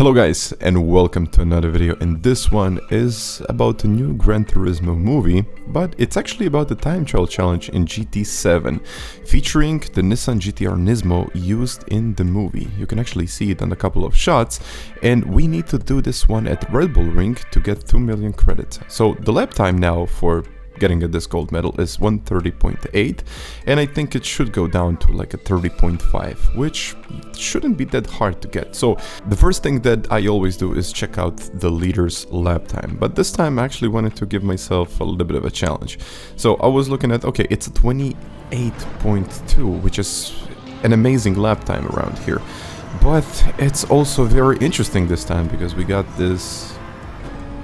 Hello guys, and welcome to another video, and this one is about the new Gran Turismo movie, but it's actually about the time trial challenge in GT7, featuring the Nissan GT-R Nismo used in the movie. You can actually see it on a couple of shots, and we need to do this one at Red Bull Ring to get 2 million credits. So the lap time now for getting this gold medal is 1:30.8, and I think it should go down to like a 30.5, which shouldn't be that hard to get. So the first thing that I always do is check out the leader's lap time, but this time I actually wanted to give myself a little bit of a challenge. So I was looking at, okay, it's a 28.2, which is an amazing lap time around here, but it's also very interesting this time because we got this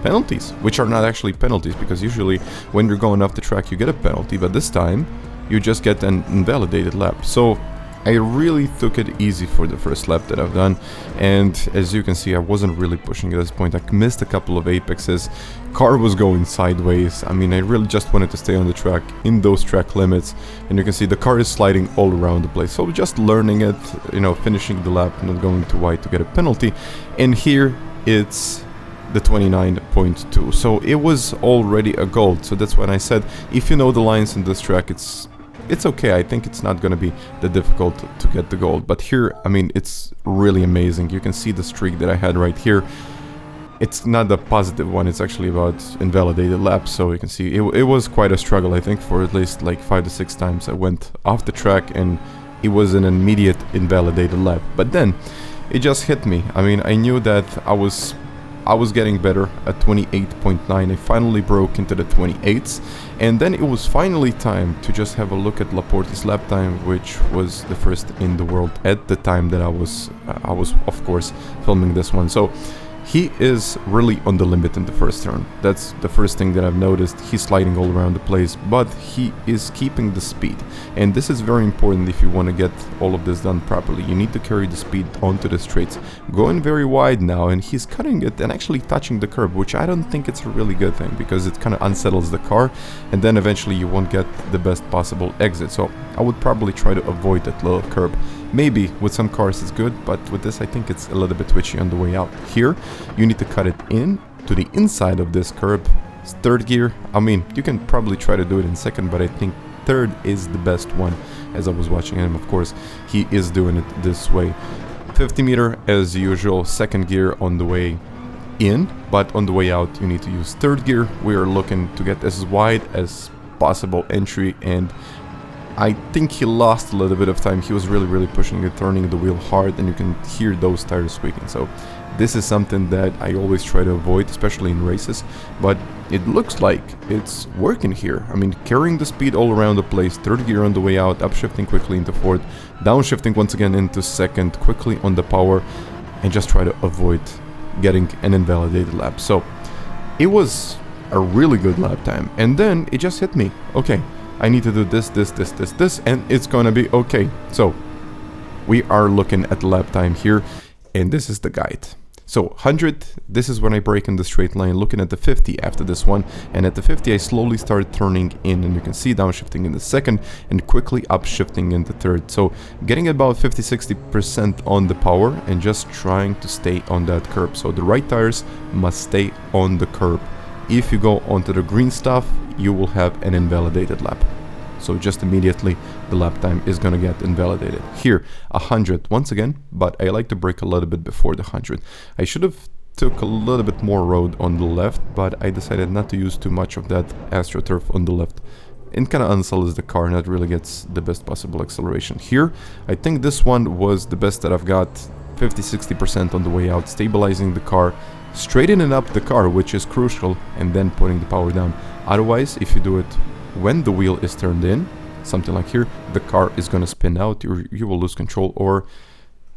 penalties, which are not actually penalties, because usually when you're going off the track you get a penalty, but this time you just get an invalidated lap. So I really took it easy for the first lap that I've done, and as you can see I wasn't really pushing at this point. I missed a couple of apexes, car was going sideways. I mean, I really just wanted to stay on the track in those track limits, and you can see the car is sliding all around the place. So just learning it, you know, finishing the lap, not going too wide to get a penalty, and here it's the 29.2, so it was already a gold. So that's when I said, if you know the lines in this track, it's okay. I think it's not gonna be that difficult to get the gold. But here, I mean, it's really amazing. You can see the streak that I had right here. It's not a positive one, it's actually about invalidated laps. So you can see it was quite a struggle. I think for at least like 5 to 6 times I went off the track and it was an immediate invalidated lap. But then it just hit me. I mean, I knew that I was getting better at 28.9. I finally broke into the 28s, and then it was finally time to just have a look at Laporte's lap time, which was the first in the world at the time that I was of course filming this one. So he is really on the limit in the first turn. That's the first thing that I've noticed. He's sliding all around the place, but he is keeping the speed. And this is very important if you want to get all of this done properly. You need to carry the speed onto the straights. Going very wide now, and he's cutting it and actually touching the curb, which I don't think it's a really good thing, because it kind of unsettles the car, and then eventually you won't get the best possible exit. So I would probably try to avoid that little curb. Maybe with some cars it's good, but with this I think it's a little bit twitchy on the way out. Here you need to cut it in to the inside of this curb. It's third gear. I mean, you can probably try to do it in second, but I think third is the best one. As I was watching him, of course, he is doing it this way. 50 meter as usual, second gear on the way in, but on the way out you need to use third gear. We are looking to get as wide as possible entry, and I think he lost a little bit of time. He was really pushing it, turning the wheel hard, and you can hear those tires squeaking. So this is something that I always try to avoid, especially in races, but it looks like it's working here. I mean, carrying the speed all around the place, third gear on the way out, upshifting quickly into fourth, downshifting once again into second, quickly on the power, and just try to avoid getting an invalidated lap. So it was a really good lap time, and then it just hit me. Okay, I need to do this, and it's gonna be okay. So we are looking at the lap time here, and this is the guide. So 100, this is when I break in the straight line, looking at the 50 after this one, and at the 50 I slowly started turning in, and you can see downshifting in the second and quickly upshifting in the third. So getting about 50-60% on the power and just trying to stay on that curb. So the right tires must stay on the curb. If you go onto the green stuff, you will have an invalidated lap. So just immediately the lap time is gonna get invalidated. Here, 100 once again, but I like to brake a little bit before the 100. I should have took a little bit more road on the left, but I decided not to use too much of that AstroTurf on the left. It kind of unsettles the car, and that really gets the best possible acceleration. Here, I think this one was the best that I've got. 50-60% on the way out, stabilizing the car, straightening up the car, which is crucial, and then putting the power down. Otherwise, if you do it when the wheel is turned in, something like here, the car is going to spin out, you will lose control, or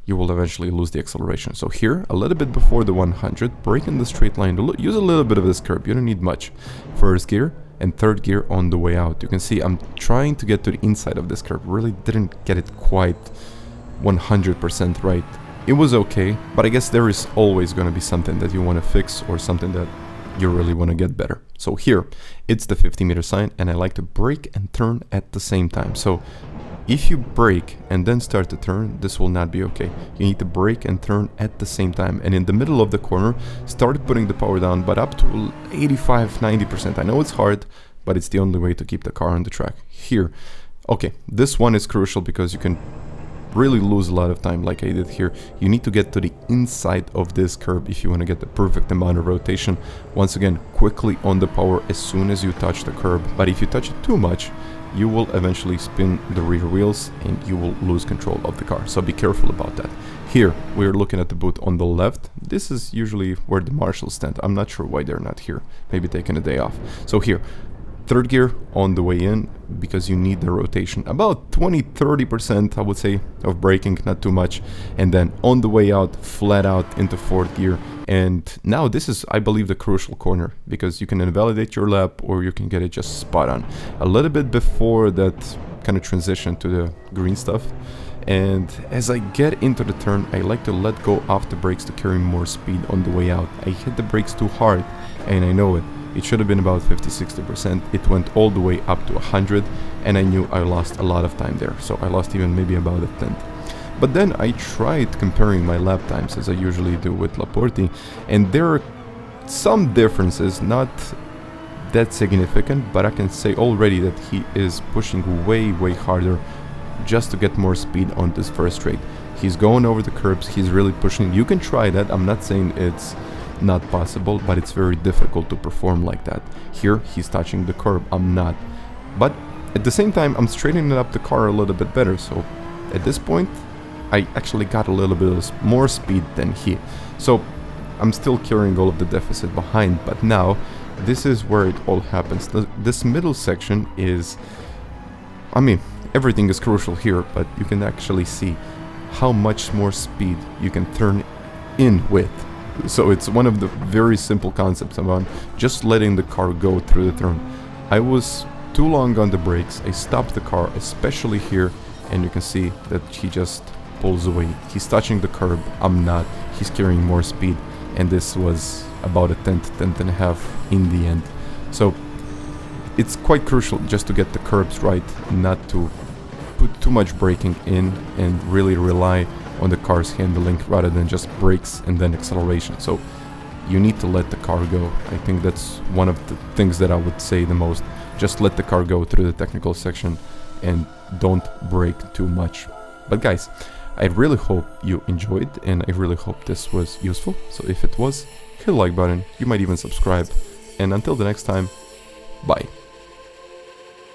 you will eventually lose the acceleration. So here, a little bit before the 100, brake in the straight line, use a little bit of this curb, you don't need much. First gear and third gear on the way out. You can see I'm trying to get to the inside of this curb, really didn't get it quite 100% right. It was okay, but I guess there is always going to be something that you want to fix, or something that you really want to get better. So here, it's the 50 meter sign, and I like to brake and turn at the same time. So If you brake and then start to turn, this will not be okay. You need to brake and turn at the same time, and in the middle of the corner, start putting the power down, but up to 85-90%. I know it's hard, but it's the only way to keep the car on the track. Here, okay, this one is crucial because you can really lose a lot of time like I did here. You need to get to the inside of this curb if you want to get the perfect amount of rotation. Once again, quickly on the power as soon as you touch the curb, but if you touch it too much, you will eventually spin the rear wheels and you will lose control of the car, so be careful about that. Here we're looking at the boot on the left. This is usually where the marshals stand. I'm not sure why they're not here, maybe taking a day off. So here, third gear on the way in, because you need the rotation, about 20-30% I would say of braking, not too much, and then on the way out, flat out into fourth gear. And now this is, I believe, the crucial corner, because you can invalidate your lap or you can get it just spot on. A little bit before that kind of transition to the green stuff, and as I get into the turn, I like to let go off the brakes to carry more speed on the way out. I hit the brakes too hard, and I know it. It should have been about 50-60%. It went all the way up to 100, and I knew I lost a lot of time there. So I lost even maybe about a tenth. But then I tried comparing my lap times, as I usually do with Laporte, and there are some differences, not that significant, but I can say already that he is pushing way harder just to get more speed on this first straight. He's going over the curbs, he's really pushing. You can try that, I'm not saying it's not possible, but it's very difficult to perform like that. Here he's touching the curb, I'm not, but at the same time I'm straightening up the car a little bit better. So at this point I actually got a little bit more speed than he, so I'm still carrying all of the deficit behind. But now this is where it all happens. This middle section is, I mean, everything is crucial here, but you can actually see how much more speed you can turn in with. So it's one of the very simple concepts about just letting the car go through the turn. I was too long on the brakes, I stopped the car, especially here, and you can see that he just pulls away. He's touching the curb, I'm not. He's carrying more speed, and this was about a tenth and a half in the end. So it's quite crucial just to get the curbs right, not to put too much braking in and really rely on the car's handling rather than just brakes and then acceleration. So you need to let the car go. I think that's one of the things that I would say the most. Just let the car go through the technical section and don't brake too much. But guys, I really hope you enjoyed, and I really hope this was useful. So if it was, hit the like button, you might even subscribe, and until the next time, bye.